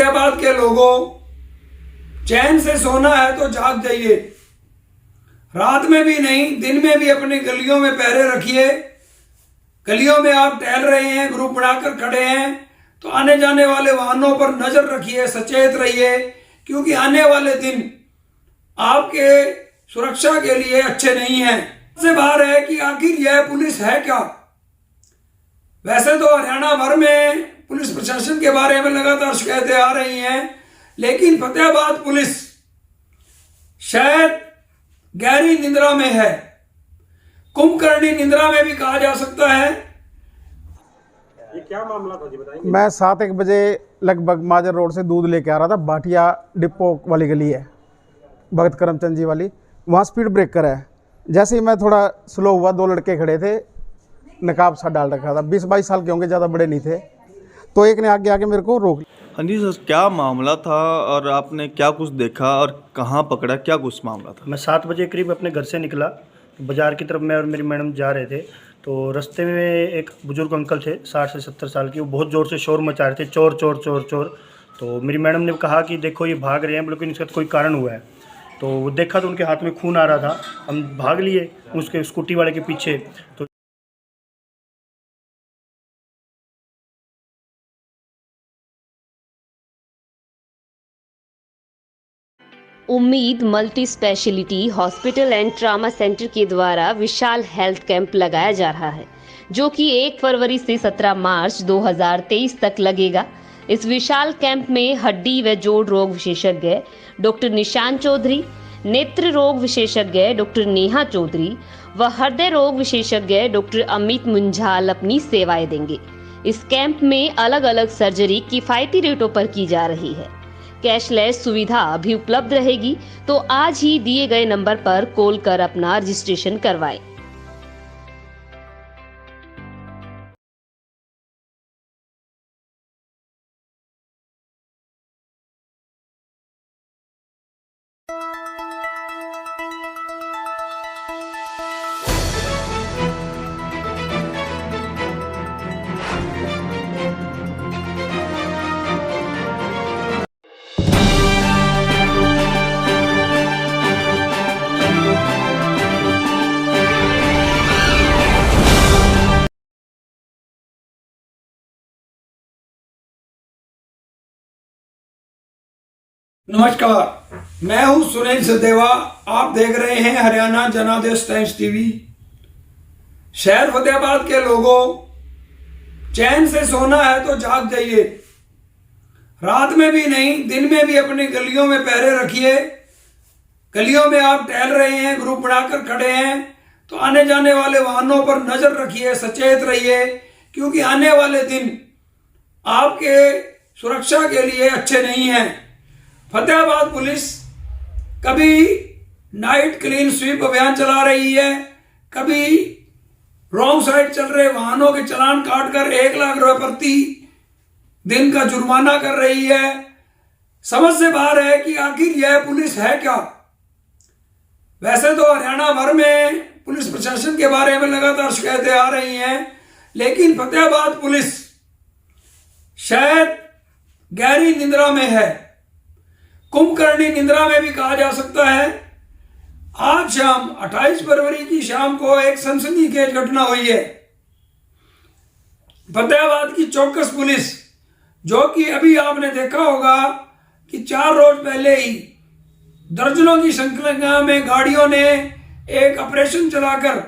फतेहाबाद के लोगों, चैन से सोना है तो जाग जाइए। रात में भी नहीं, दिन में भी अपनी गलियों में पहरे रखिए। गलियों में आप टहल रहे हैं, ग्रुप बनाकर खड़े हैं, तो आने जाने वाले वाहनों पर नजर रखिए, सचेत रहिए, क्योंकि आने वाले दिन आपके सुरक्षा के लिए अच्छे नहीं हैं। इससे बाहर है कि आखिर यह पुलिस है क्या। वैसे तो हरियाणा भर में पुलिस प्रशासन के बारे में लगातार शिकायतें आ रही हैं, लेकिन फतेहाबाद पुलिस शायद गहरी निद्रा में है, कुंभकर्णी निद्रा में भी कहा जा सकता है। ये क्या मामला था जी, बताएंगे? मैं 7-1 बजे लगभग माजर रोड से दूध लेके आ रहा था। भाटिया डिपो वाली गली है, भगत करमचंद जी वाली, वहाँ स्पीड ब्रेकर है। जैसे ही मैं थोड़ा स्लो हुआ, 2 लड़के खड़े थे, नकाब सा डाल रखा था, 20-22 साल के होंगे, ज़्यादा बड़े नहीं थे। तो एक ने आगे आके मेरे को रोक लिया। हाँ जी सर, क्या मामला था और आपने क्या कुछ देखा और कहाँ पकड़ा, क्या कुछ मामला था? मैं 7 बजे करीब अपने घर से निकला, बाज़ार की तरफ मैं और मेरी मैडम जा रहे थे। तो रास्ते में एक बुजुर्ग अंकल थे 60 से 70 साल की, वो बहुत ज़ोर से शोर मचा रहे थे, चोर चोर चोर चोर। तो मेरी मैडम ने कहा कि देखो ये भाग रहे हैं, लेकिन इसका कोई कारण हुआ है। तो वो देखा तो उनके हाथ में खून आ रहा था, हम भाग लिए उसके स्कूटी वाले के पीछे। तो उम्मीद multi speciality hospital and trauma centre के द्वारा विशाल हेल्थ कैंप लगाया जा रहा है, जो कि 1 फरवरी से 17 मार्च 2023 तक लगेगा। इस विशाल कैंप में हड्डी व जोड़ रोग विशेषज्ञ डॉक्टर निशान चौधरी, नेत्र रोग विशेषज्ञ डॉक्टर नेहा चौधरी व हृदय रोग विशेषज्ञ डॉक्टर अमित मुंजाल अपनी सेवाएं देंगे। इस कैंप में अलग अलग सर्जरी किफायती रेटों पर की जा रही है। कैशलेस सुविधा भी उपलब्ध रहेगी, तो आज ही दिए गए नंबर पर कॉल कर अपना रजिस्ट्रेशन करवाएं। नमस्कार, मैं हूं सुनील सदेवा। आप देख रहे हैं हरियाणा जनादेश टाइम्स टीवी। शहर फतेहाबाद के लोगों, चैन से सोना है तो जाग जाइए। रात में भी नहीं, दिन में भी अपनी गलियों में पहरे रखिए। गलियों में आप टहल रहे हैं, ग्रुप बनाकर खड़े हैं, तो आने जाने वाले वाहनों पर नजर रखिए, सचेत रहिए, क्योंकि आने वाले दिन आपके सुरक्षा के लिए अच्छे नहीं हैं। फतेहाबाद पुलिस कभी नाइट क्लीन स्वीप अभियान चला रही है, कभी रॉन्ग साइड चल रहे वाहनों के चालान काटकर 1 लाख रुपए प्रति दिन का जुर्माना कर रही है। समझ से बाहर है कि आखिर यह पुलिस है क्या। वैसे तो हरियाणा भर में पुलिस प्रशासन के बारे में लगातार शिकायतें आ रही हैं, लेकिन फतेहाबाद पुलिस शायद गहरी निद्रा में है, कुंभकर्णी निद्रा में भी कहा जा सकता है। आज शाम 28 फरवरी की शाम को एक सनसनीखेज घटना हुई है। फतेहाबाद की चौकस पुलिस, जो कि अभी आपने देखा होगा कि 4 रोज पहले ही दर्जनों की संख्या में गाड़ियों ने एक ऑपरेशन चलाकर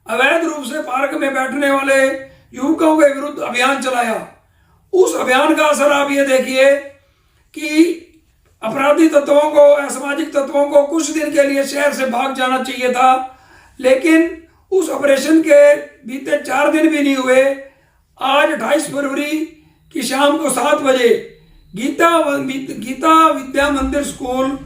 अवैध रूप से पार्क में बैठने वाले युवकों के विरुद्ध अभियान चलाया। उस अभियान का असर आप ये देखिए कि अपराधी तत्वों को, असामाजिक तत्वों को कुछ दिन के लिए शहर से भाग जाना चाहिए था, लेकिन उस ऑपरेशन के बीते 4 दिन भी नहीं हुए। आज 28 फरवरी की शाम को 7 बजे गीता विद्या मंदिर स्कूल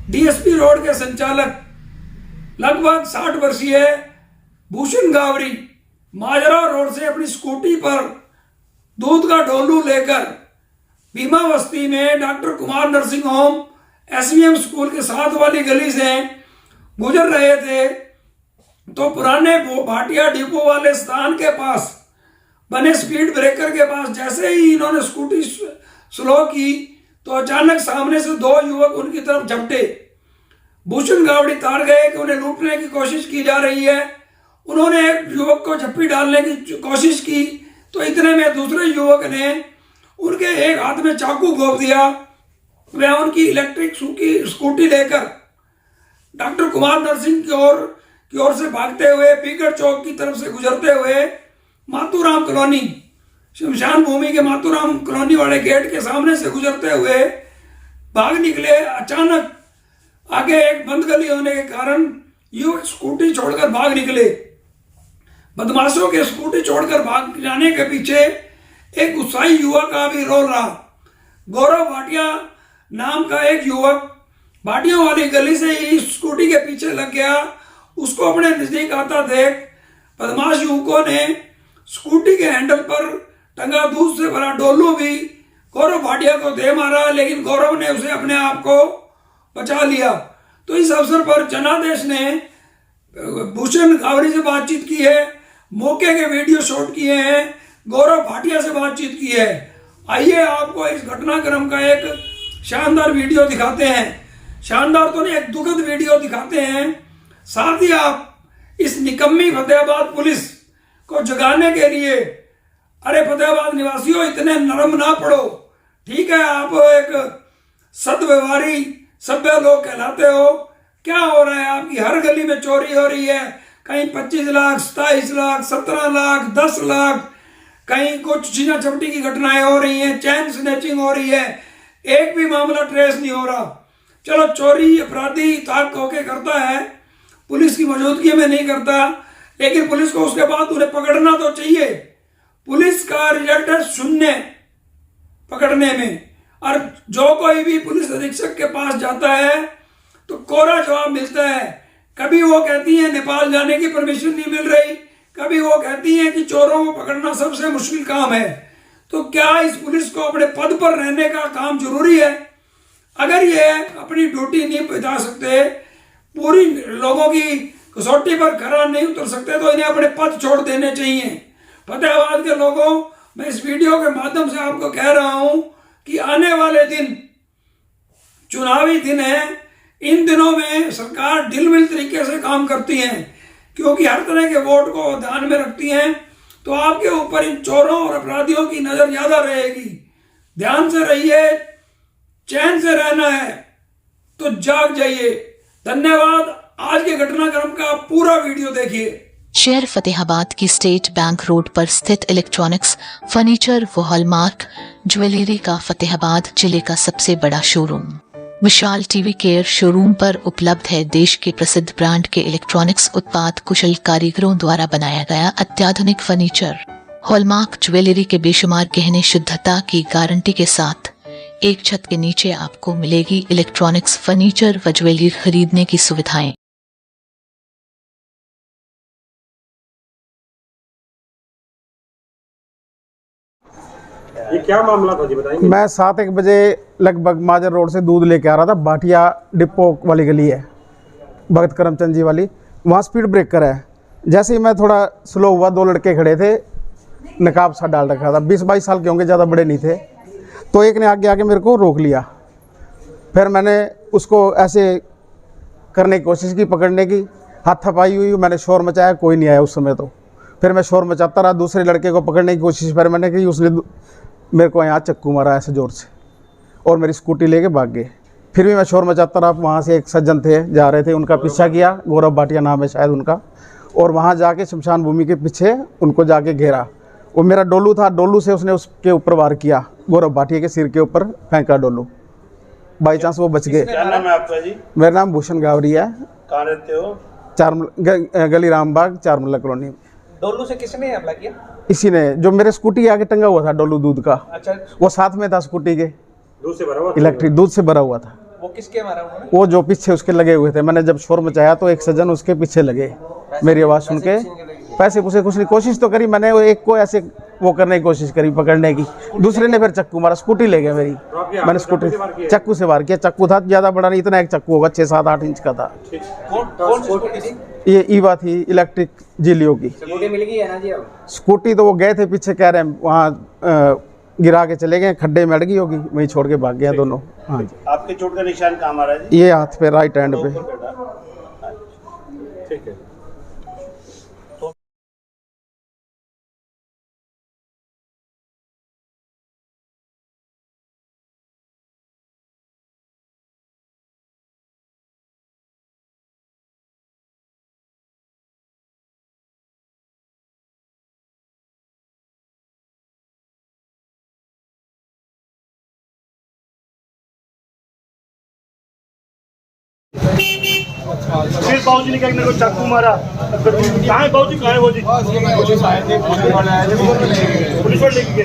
डीएसपी रोड के संचालक लगभग 60 वर्षीय भूषण गावरी माजरा रोड से अपनी स्कूटी पर दूध का ढोलू लेकर भीमा बस्ती में doctor Kumar nursing home SVM school के साथ वाली गली से गुजर रहे थे, तो पुराने भाटिया डिपो वाले स्थान के पास बने स्पीड ब्रेकर के पास जैसे ही इन्होंने स्कूटी स्लो की, तो अचानक सामने से दो युवक उनकी तरफ झपटे। भूषण गावड़ी ताड़ गए कि उन्हें लूटने की कोशिश की जा रही है। उन्होंने एक युवक को झप्पी डालने की कोशिश की तो इतने में दूसरे युवक ने उनके एक हाथ में चाकू घोंप दिया। वह उनकी इलेक्ट्रिक स्कूटी लेकर डॉक्टर कुमार नरसिंह की ओर से भागते हुए पीकर चौक की तरफ से गुजरते हुए मातूराम कॉलोनी, शमशान भूमि के मातूराम कॉलोनी वाले गेट के सामने से गुजरते हुए भाग निकले। अचानक आगे एक बंद गली होने के कारण युवक स्कूटी छोड़कर भाग निकले। बदमाशों के स्कूटी छोड़कर भाग जाने के पीछे एक उत्साही युवक का भी रोल रहा। गौरव भाटिया नाम का एक युवक भाटियों वाली गली से ही स्कूटी के पीछे लग गया। उसको अपने नजदीक आता देख बदमाश युवकों ने स्कूटी के हैंडल पर टंगा दूध से भरा डोलू भी गौरव भाटिया को दे मारा, लेकिन गौरव ने उसे अपने आप को बचा लिया। तो इस अवसर पर जनादेश ने भूषण गावड़ी से बातचीत की है, मौके के वीडियो शॉट किए हैं, गौरव भाटिया से बातचीत की है। आइए आपको इस घटनाक्रम का एक शानदार वीडियो दिखाते हैं। शानदार तो नहीं, एक दुखद वीडियो दिखाते हैं। साथ ही आप इस निकम्मी फतेहाबाद पुलिस को जगाने के लिए, अरे फतेहाबाद निवासियों इतने नरम ना पड़ो, ठीक है आप एक सद्व्यवहारी सभ्य लोग कहलाते हो, क्या हो रहा है आपकी हर गली में चोरी हो रही है, कहीं 25 लाख 27 लाख 17 लाख 10 लाख, कहीं कुछ छीना झपटी की घटनाएं हो रही हैं, चैन स्नैचिंग हो रही है, एक भी मामला ट्रेस नहीं हो रहा। चलो चोरी अपराधी ताक होके करता है, पुलिस की मौजूदगी में नहीं करता, लेकिन पुलिस को उसके बाद उन्हें पकड़ना तो चाहिए। पुलिस का रिजल्ट है शून्य पकड़ने में। और जो कोई भी पुलिस अधीक्षक के पास जाता है तो कोरा जवाब मिलता है। कभी वो कहती है नेपाल जाने की परमिशन नहीं मिल रही, कभी वो कहती है कि चोरों को पकड़ना सबसे मुश्किल काम है। तो क्या इस पुलिस को अपने पद पर रहने का काम जरूरी है? अगर ये अपनी ड्यूटी नहीं बजा सकते, पूरी लोगों की कसौटी पर खरा नहीं उतर सकते, तो इन्हें अपने पद छोड़ देने चाहिए। फतेहाबाद के लोगों, मैं इस वीडियो के माध्यम से आपको कह रहा हूं कि आने वाले दिन चुनावी दिन है। इन दिनों में सरकार ढिलमिल तरीके से काम करती है, क्योंकि हर तरह के वोट को ध्यान में रखती हैं। तो आपके ऊपर इन चोरों और अपराधियों की नजर ज्यादा रहेगी। ध्यान से रहिए, चैन से रहना है तो जाग जाइए। धन्यवाद। आज के घटनाक्रम का पूरा वीडियो देखिए। शहर फतेहाबाद की स्टेट बैंक रोड पर स्थित इलेक्ट्रॉनिक्स, फर्नीचर व हॉलमार्क ज्वेलरी का फतेहाबाद जिले का सबसे बड़ा शोरूम विशाल टीवी केयर शोरूम पर उपलब्ध है। देश के प्रसिद्ध ब्रांड के इलेक्ट्रॉनिक्स उत्पाद कुशल कारीगरों द्वारा बनाया गया अत्याधुनिक फर्नीचर, हॉलमार्क ज्वेलरी के बेशुमार गहने शुद्धता की गारंटी के साथ एक छत के नीचे आपको मिलेगी इलेक्ट्रॉनिक्स, फर्नीचर व ज्वेलरी खरीदने की सुविधाएं। ये क्या मामला था जी, बताएंगे? मैं 7-1 बजे लगभग माजर रोड से दूध लेके आ रहा था। भाटिया डिपो वाली गली है, भगत करमचंद जी वाली, वहाँ स्पीड ब्रेकर है। जैसे ही मैं थोड़ा स्लो हुआ, दो लड़के खड़े थे, नकाब सा डाल रखा था, 20-22 साल के होंगे, ज़्यादा बड़े नहीं थे। तो एक ने आगे आके मेरे को रोक लिया। फिर मैंने उसको ऐसे करने की कोशिश की, पकड़ने की, हाथापाई हुई, मैंने शोर मचाया, कोई नहीं आया उस समय। तो फिर मैं शोर मचाता रहा, दूसरे लड़के को पकड़ने की कोशिश फिर मैंने की, उसने मेरे को यहाँ चक्कू मारा ऐसे ज़ोर से और मेरी स्कूटी लेके भाग गए। फिर भी मैं शोर मचाता रहा। वहाँ से एक सज्जन थे, जा रहे थे, उनका पीछा किया, गौरव भाटिया नाम है शायद उनका, और वहाँ जाके शमशान भूमि के पीछे उनको जाके घेरा। वो मेरा डोलू था, डोलू से उसने उसके ऊपर वार किया, गौरव भाटिया के सिर के ऊपर फेंका डोलू। बाई चांस वो बच गए। क्या नाम है आपका जी? मेरा नाम भूषण गावड़ी है। कहाँ रहते हो? गली रामबाग 4 मल्ला कॉलोनी। डोलू से किसने हमला किया? इसी ने, जो मेरे स्कूटी के आगे टंगा हुआ था डोलू दूध का, अच्छा, वो साथ में था स्कूटी के, दूध से भरा हुआ था? इलेक्ट्रिक दूध से भरा हुआ था। वो किसके मारा उन्होंने? वो जो पीछे उसके लगे हुए थे। मैंने जब शोर मचाया तो एक सज्जन उसके पीछे लगे, मेरी आवाज़ सुन के पैसे पूछे, कुछ नहीं, कोशिश तो करी मैंने, वो एक को ऐसे वो करने की कोशिश करी पकड़ने की, दूसरे ने फिर चक्कू मारा, स्कूटी ले गया मेरी। मैंने स्कूटी चक्कू से वार किया। चक्कू था ज़्यादा बड़ा नहीं, इतना एक चक्कू होगा, 6-7-8 इंच का था। कौन सी स्कूटी थी? ये ईवा थी, इलेक्ट्रिक जिलियो की स्कूटी मिल गई है ना जी अब? स्कूटी। तो वो गए थे पीछे, कह रहे हैं वहाँ गिरा के चले गए, खड्डे में अड़ गई होगी, वहीं छोड़ के भाग गया दोनों। हाँ जी। आपके चोट का निशान कहाँ मारा है? ये हाथ पे, राइट हैंड पे। ठीक है। फिर बाबूजी ने क्या मेरे को चाकू मारा। कहाँ है बाबूजी? कहाँ है बाबूजी? पुलिस वाले लेके गए।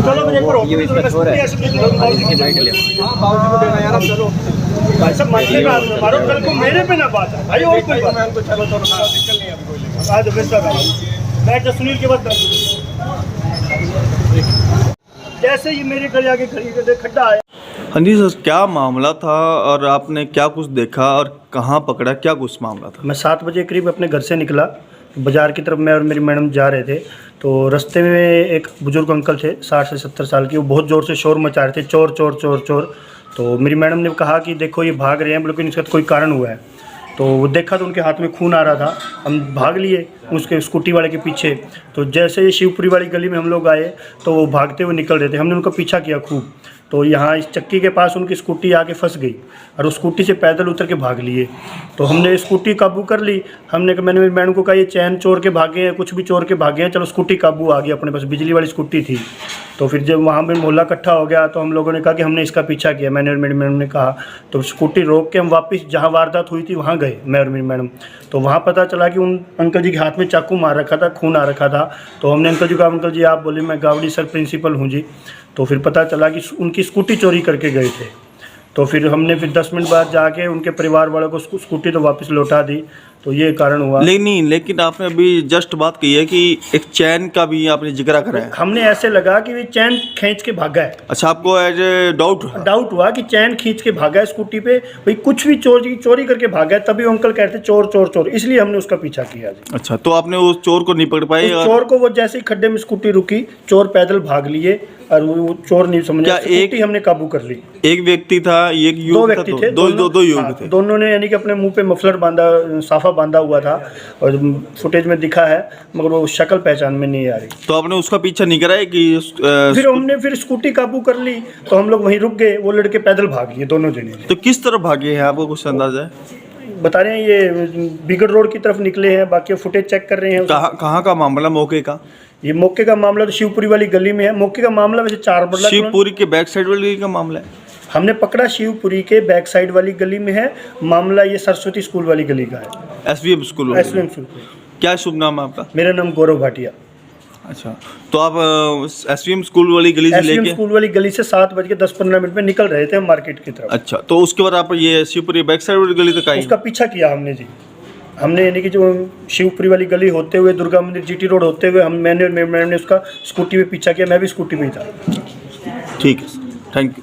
चलो मैं एक बार ऑफिस में ऐसे बाबूजी की बाइक ले बाबूजी को देना यार। अब चलो भाई सब मानने का मारो, कल को मेरे पे ना बात है भाई। और कोई बात नहीं, चलो थोड़ा निकल नहीं अभी कोई। आज बेस्ट बैठ जा, सुनील के बाद जैसे ही मेरे घर आके खड्डा आया। हाँ जी सर, क्या मामला था और आपने क्या कुछ देखा और कहाँ पकड़ा, क्या कुछ मामला था? मैं 7 बजे करीब अपने घर से निकला, बाज़ार की तरफ मैं और मेरी मैडम जा रहे थे। तो रास्ते में एक बुजुर्ग अंकल थे 60 से 70 साल के, वो बहुत ज़ोर से शोर मचा रहे थे, चोर चोर चोर चोर। तो मेरी मैडम ने कहा कि देखो ये भाग रहे हैं, लेकिन इसका कोई कारण हुआ है। तो वो देखा तो उनके हाथ में खून आ रहा था, हम भाग लिए उसके स्कूटी वाले के पीछे। तो जैसे शिवपुरी वाली गली में हम लोग आए तो वो भागते हुए निकल रहे थे, हमने उनका पीछा किया खूब। तो यहाँ इस चक्की के पास उनकी स्कूटी आके फंस गई और उस स्कूटी से पैदल उतर के भाग लिए। तो हमने स्कूटी काबू कर ली। मैंने मेरी मैडम को कहा ये चैन चोर के भागे हैं, कुछ भी चोर के भागे हैं, चलो स्कूटी काबू आ गई, अपने पास बिजली वाली स्कूटी थी। तो फिर जब वहाँ पे मोहल्ला इकट्ठा हो गया तो हम लोगों ने कहा कि हमने इसका पीछा किया, मैंने और मेरी मैडम ने कहा। तो स्कूटी रोक के हम वापस जहाँ वारदात हुई थी वहाँ गए, मैं और मेरी मैडम। तो वहाँ पता चला कि उन अंकल जी के हाथ में चाकू मार रखा था, खून आ रखा था। तो हमने अंकल जी को, अंकल जी आप बोले मैं गावड़ी सर प्रिंसिपल हूँ जी। तो फिर पता चला कि उनकी स्कूटी चोरी करके गए थे। तो फिर हमने 10 मिनट बाद जाके उनके परिवार वालों को स्कूटी तो वापस लौटा दी। तो ये कारण हुआ। लेकिन आपने अभी जस्ट बात की है कि एक चैन का भी आपने जिक्र करा है। हमने ऐसे लगा कि वे चैन खींच के भागा है। अच्छा, आपको एज ए डाउट हुआ कि चैन खींच के भागा है स्कूटी पे, भाई कुछ भी चोरी करके भागा है। तभी अंकल कहते चोर चोर चोर, इसलिए हमने उसका पीछा किया जी। अच्छा, तो आपने उस चोर को नहीं पकड़ पाए? चोर को वो जैसे ही खड्डे में स्कूटी रुकी, चोर पैदल भाग लिए और वो चोर नहीं समझा। स्कूटी हमने काबू कर ली। एक व्यक्ति था, एक युवक? 2 व्यक्ति थे, दो युवक थे। दोनों ने यानी कि अपने मुंह पे मफलर बांधा, साफा बांधा हुआ था और फुटेज में दिखा है, मगर वो शक्ल पहचान में नहीं आ रही। तो आपने उसका पीछा नहीं कराया कि फिर हमने स्कूटी काबू कर ली तो हम लोग वहीं रुक गए, वो लड़के पैदल भाग लिए दोनों जने। तो किस तरफ भागे हैं, आपको कुछ अंदाजा है? बता रहे हैं ये बिगड़ रोड की तरफ निकले हैं, बाकी फुटेज चेक कर रहे हैं। कहाँ का मामला, मौके का? ये मौके का मामला तो शिवपुरी वाली गली में है। मौके का मामला वैसे 4 बरला शिवपुरी के बैक साइड वाली गली का मामला है। हमने पकड़ा शिवपुरी के बैक साइड वाली गली में है मामला। ये सरस्वती स्कूल वाली गली का है। SVM school. SVM school. क्या शुभ नाम है आपका? मेरा नाम गौरव भाटिया। अच्छा, तो आप SVM स्कूल वाली गली से लेके स्कूल वाली गली से 7:10-15 में निकल रहे थे मार्केट की तरफ। अच्छा, तो उसके बाद आप ये शिवपुरी बैक साइड वाली गली तक आए? उसका पीछा किया हमने जी। हमने यानी कि जो शिवपुरी वाली गली होते हुए दुर्गा मंदिर GT रोड होते हुए मैंने उसका स्कूटी पे पीछा किया। मैं भी स्कूटी पे ही था। ठीक है, थैंक यू।